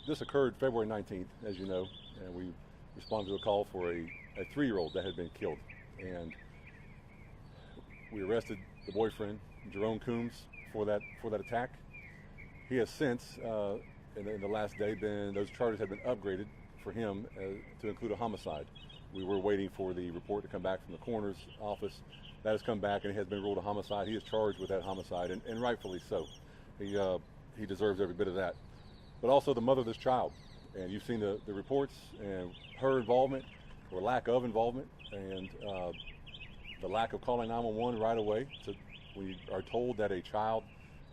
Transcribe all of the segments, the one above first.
This occurred February 19th, as you know, and we responded to a call for a 3-year-old that had been killed. And we arrested the boyfriend, Jerome Coombs, for that attack. He has since, in the last day, those charges have been upgraded for him to include a homicide. We were waiting for the report to come back from the coroner's office. That has come back, and it has been ruled a homicide. He is charged with that homicide, and rightfully so. He deserves every bit of that. But also the mother of this child, and you've seen the reports and her involvement or lack of involvement, and the lack of calling 911 right away. We are told that a child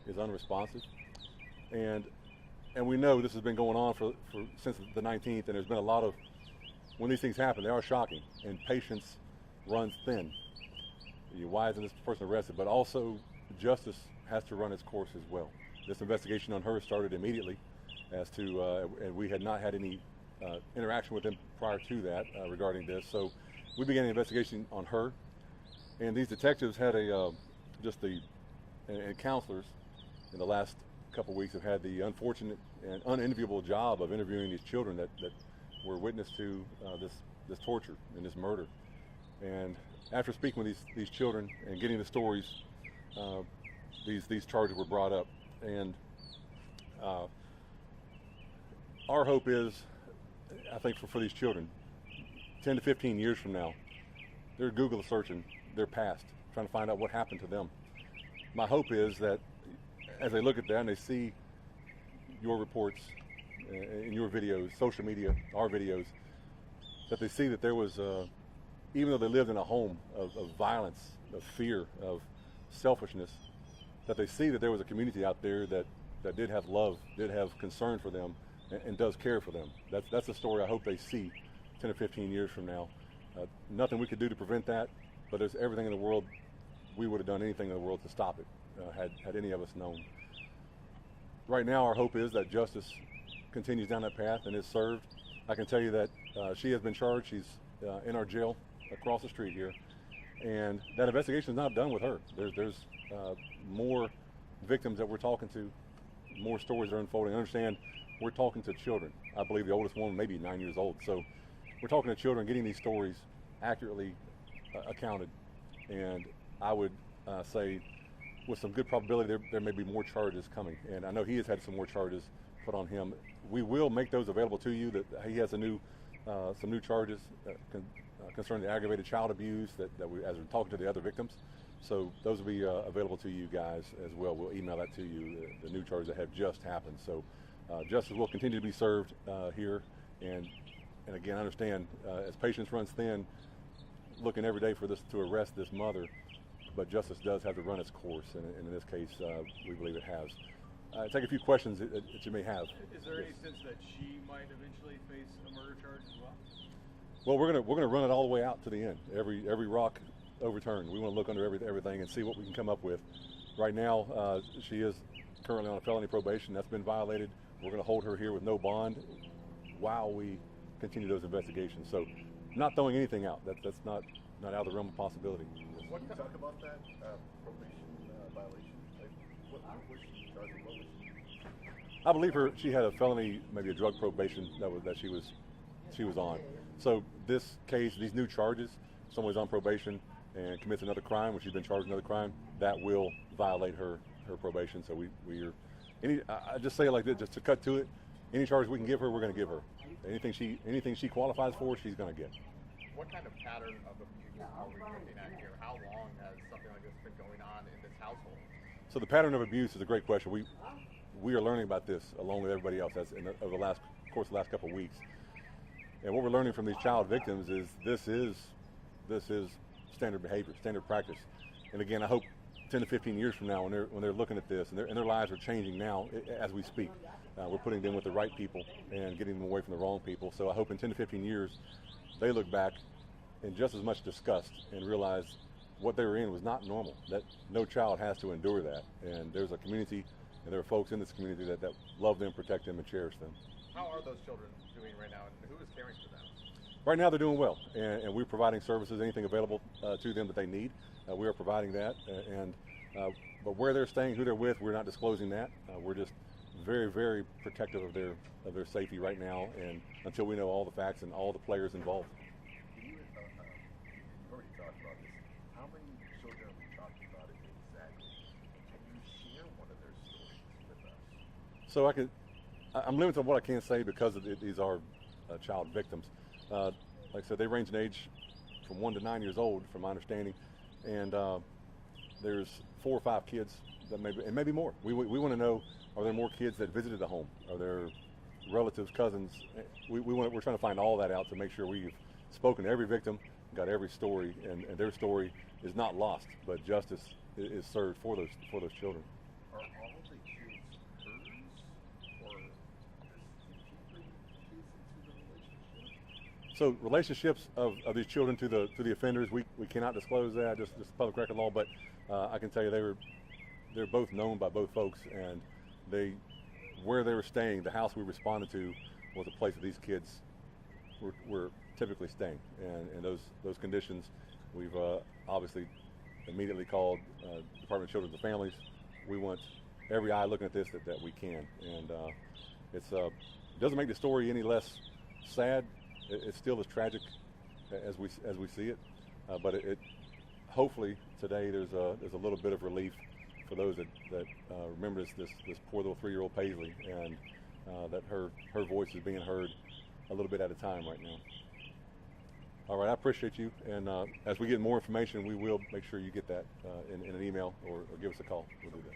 is unresponsive, and we know this has been going on for since the 19th, and there's been a lot of, when these things happen, they are shocking, and patience runs thin. Why isn't this person arrested? But also justice has to run its course as well. This investigation on her started immediately, and we had not had any interaction with them prior to that regarding this. So we began an investigation on her, and these detectives had and counselors in the last couple of weeks have had the unfortunate and unenviable job of interviewing these children that were witness to this torture and this murder. And after speaking with these children and getting the stories, these charges were brought up. And our hope is, I think for these children, 10 to 15 years from now, they're Google searching their past, trying to find out what happened to them. My hope is that as they look at that and they see your reports and your videos, social media, our videos, that they see that there was, even though they lived in a home of violence, of fear, of selfishness, that they see that there was a community out there that did have love, did have concern for them, and does care for them. That's a story I hope they see 10 or 15 years from now. Nothing we could do to prevent that, but there's everything in the world. We would have done anything in the world to stop it, had any of us known. Right now, our hope is that justice continues down that path and is served. I can tell you that she has been charged. She's in our jail across the street here, and that investigation is not done with her. There's more victims that we're talking to, more stories that are unfolding. Understand, we're talking to children. I believe the oldest one may be 9 years old. So we're talking to children, getting these stories accurately accounted. And I would say with some good probability there may be more charges coming. And I know he has had some more charges put on him. We will make those available to you. That he has some new charges concerning the aggravated child abuse that we, as we're talking to the other victims. So those will be available to you guys as well. We'll email that to you, the new charges that have just happened. So justice will continue to be served here. And again, I understand as patience runs thin, looking every day for this to arrest this mother, but justice does have to run its course, and in this case, we believe it has. Take a few questions that you may have. Is there any sense that she might eventually face a murder charge as well? Well, we're gonna run it all the way out to the end. Every rock overturned. We want to look under everything and see what we can come up with. Right now, she is currently on a felony probation that's been violated. We're going to hold her here with no bond while we continue those investigations. So, not throwing anything out. That's not out of the realm of possibility. What can you talk about that probation violation? What was she charged? What was she? I believe she had a felony, maybe a drug probation that she was on. So this case, these new charges, someone's on probation and commits another crime, when she's been charged with another crime, that will violate her probation. So I just say it like this, just to cut to it, any charge we can give her, we're going to give her. Anything she qualifies for, she's going to get. What kind of pattern of abuse are we looking at here? How long has something like this been going on in this household? So the pattern of abuse is a great question. We are learning about this along with everybody else over the last couple of weeks. And what we're learning from these child victims is this is standard behavior, standard practice. And again, I hope 10 to 15 years from now, when they're looking at this and their lives are changing now as we speak, we're putting them with the right people and getting them away from the wrong people. So I hope in 10 to 15 years, they look back in just as much disgust and realize what they were in was not normal, that no child has to endure that. And there's a community and there are folks in this community that love them, protect them, and cherish them. How are those children doing right now, and who is caring for them? Right now they're doing well, and we're providing services, anything available to them that they need. We are providing that, but where they're staying, who they're with, we're not disclosing that. We're just very, very protective of their safety right now, and until we know all the facts and all the players involved. Can you, you've already talked about this. How many children are we talking about exactly? Can you share one of their stories with us? So I'm limited on what I can say because these are child victims. Like I said, they range in age from 1 to 9 years old, from my understanding, and there's 4 or 5 kids that maybe more. We want to know: are there more kids that visited the home? Are there relatives, cousins? We're trying to find all that out to make sure we've spoken to every victim, got every story, and their story is not lost, but justice is served for those children. Are all the kids hers, or does he bring kids into the relationship? So relationships of these children to the offenders, we cannot disclose that, just public record law. But I can tell you they're both known by both folks, and where they were staying, the house we responded to was a place that these kids were typically staying, and those conditions, we've obviously immediately called Department of Children and Families. We want every eye looking at this that we can, and it doesn't make the story any less sad. It's still as tragic as we see it, but it hopefully today there's a little bit of relief for those that remember this poor little 3-year-old Paisley, and that her voice is being heard a little bit at a time right now. All right, I appreciate you, and as we get more information, we will make sure you get that in an email or give us a call. We'll do that.